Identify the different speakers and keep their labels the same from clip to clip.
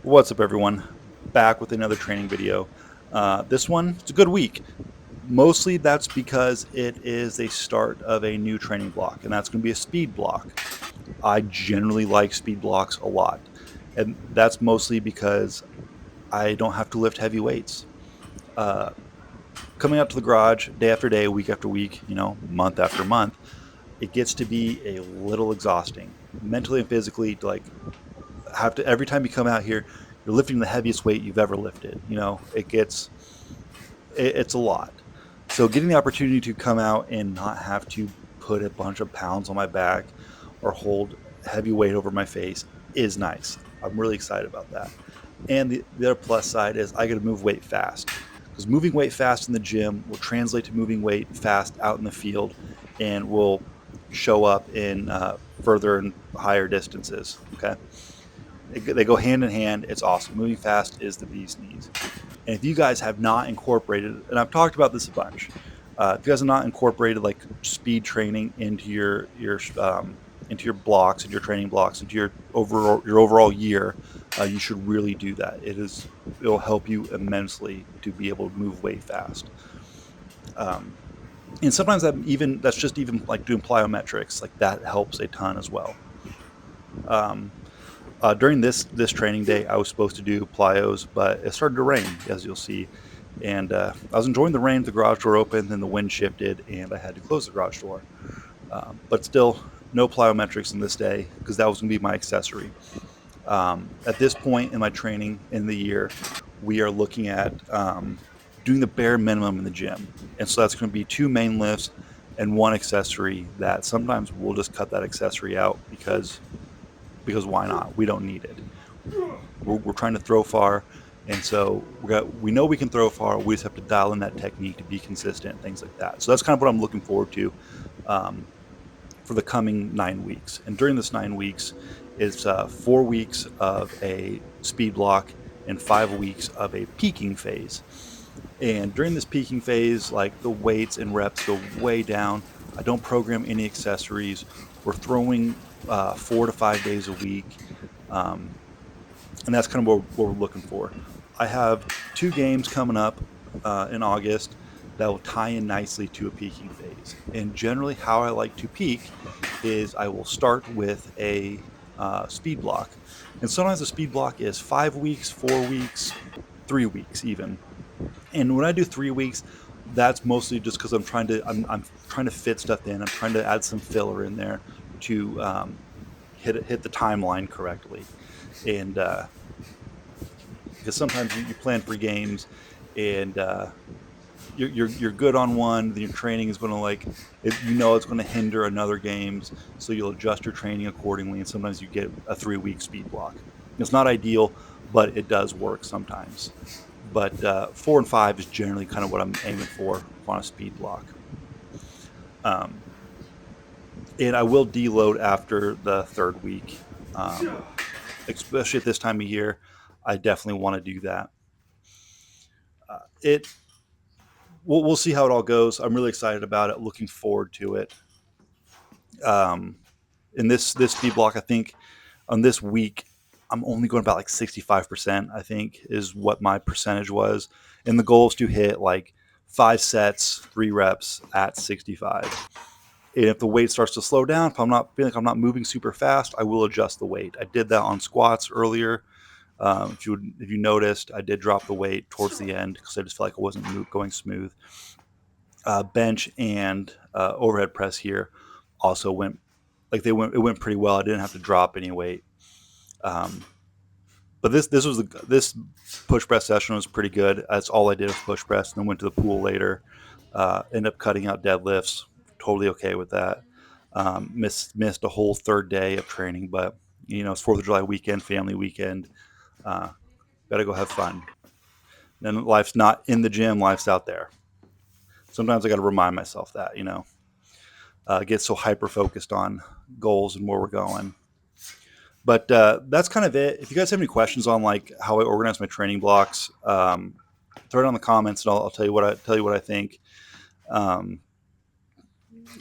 Speaker 1: What's up, everyone? Back with another training video. This one, it's a good week. Mostly that's because it is a start of a new training block, and that's going to be a speed block. I generally like speed blocks a lot, and that's mostly because I don't have to lift heavy weights. Uh, Coming out to the garage day after day, week after week, month after month, it gets to be a little exhausting, mentally and physically, to have to every time you come out here, you're lifting the heaviest weight you've ever lifted. It's a lot. So getting the opportunity to come out and not have to put a bunch of pounds on my back or hold heavy weight over my face is nice. I'm really excited about that. And the other plus side is I get to move weight fast, because moving weight fast in the gym will translate to moving weight fast out in the field and will show up in further and higher distances. Okay. They go hand in hand. It's awesome. Moving fast is the bee's knees. And if you guys have not incorporated, and I've talked about this a bunch, if you guys have not incorporated like speed training into your blocks, into your training blocks, into your overall year, you should really do that. It'll help you immensely to be able to move way fast. Um, and sometimes that's just even like doing plyometrics, like that helps a ton as well. Um, During this training day, I was supposed to do plyos, but it started to rain, as you'll see. And I was enjoying the rain, the garage door opened, then the wind shifted, and I had to close the garage door. But still, no plyometrics on this day, because that was going to be my accessory. At this point in my training in the year, we are looking at doing the bare minimum in the gym. And so that's going to be 2 main lifts and 1 accessory that sometimes we'll just cut that accessory out because why not? We don't need it. We're trying to throw far, and so we know we can throw far. We just have to dial in that technique to be consistent, things like that. So that's kind of what I'm looking forward to um, for the coming 9 weeks. And during this 9 weeks is 4 weeks of a speed block and 5 weeks of a peaking phase. And during this peaking phase, like, the weights and reps go way down. I don't program any accessories. We're throwing 4 to 5 days a week. Um, and that's kind of what we're looking for. I have 2 games coming up in August that will tie in nicely to a peaking phase. And generally, how I like to peak is I will start with a speed block. And sometimes the speed block is 5 weeks, 4 weeks, 3 weeks even. And when I do 3 weeks, that's mostly just because I'm trying to fit stuff in. I'm trying to add some filler in there to hit the timeline correctly. And because sometimes you plan for games, and you're good on one, then your training is going to it's going to hinder another games, so you'll adjust your training accordingly. And sometimes you get a 3 week speed block. It's not ideal, but it does work sometimes. But 4 and 5 is generally kind of what I'm aiming for on a speed block. Um, and I will deload after the 3rd week, especially at this time of year. I definitely want to do that. It we'll see how it all goes. I'm really excited about it. Looking forward to it. Um, in this speed block, I think on this week, I'm only going about like 65%, I think, is what my percentage was. And the goal is to hit like 5 sets, 3 reps at 65. And if the weight starts to slow down, if I'm not feeling like I'm not moving super fast, I will adjust the weight. I did that on squats earlier. If you noticed, I did drop the weight towards the end because I just felt like it wasn't going smooth. Bench and overhead press here also went like they went. It went pretty well. I didn't have to drop any weight. Um, but this push press session was pretty good. That's all I did was push press, and then went to the pool later. Ended up cutting out deadlifts. Totally okay with that. Missed a whole 3rd day of training, but it's 4th of July weekend, family weekend. Uh, Got to go have fun. Then life's not in the gym; life's out there. Sometimes I got to remind myself that get so hyper focused on goals and where we're going. But that's kind of it. If you guys have any questions on like how I organize my training blocks, throw it on the comments, and I'll tell you what I think. Um,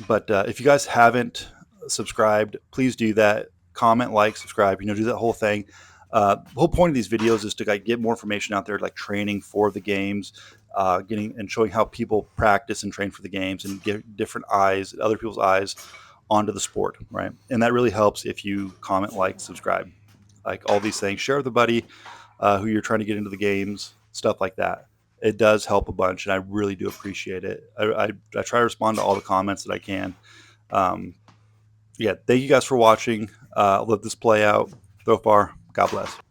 Speaker 1: but if you guys haven't subscribed, please do that. Comment, like, subscribe. Do that whole thing. The whole point of these videos is to like get more information out there, like training for the games, getting and showing how people practice and train for the games, and get different eyes, other people's eyes, onto the sport, right? And that really helps if you comment, like, subscribe, like all these things. Share with a buddy who you're trying to get into the games, stuff like that. It does help a bunch, and I really do appreciate it. I try to respond to all the comments that I can. Um, yeah, thank you guys for watching. Let this play out so far. God bless.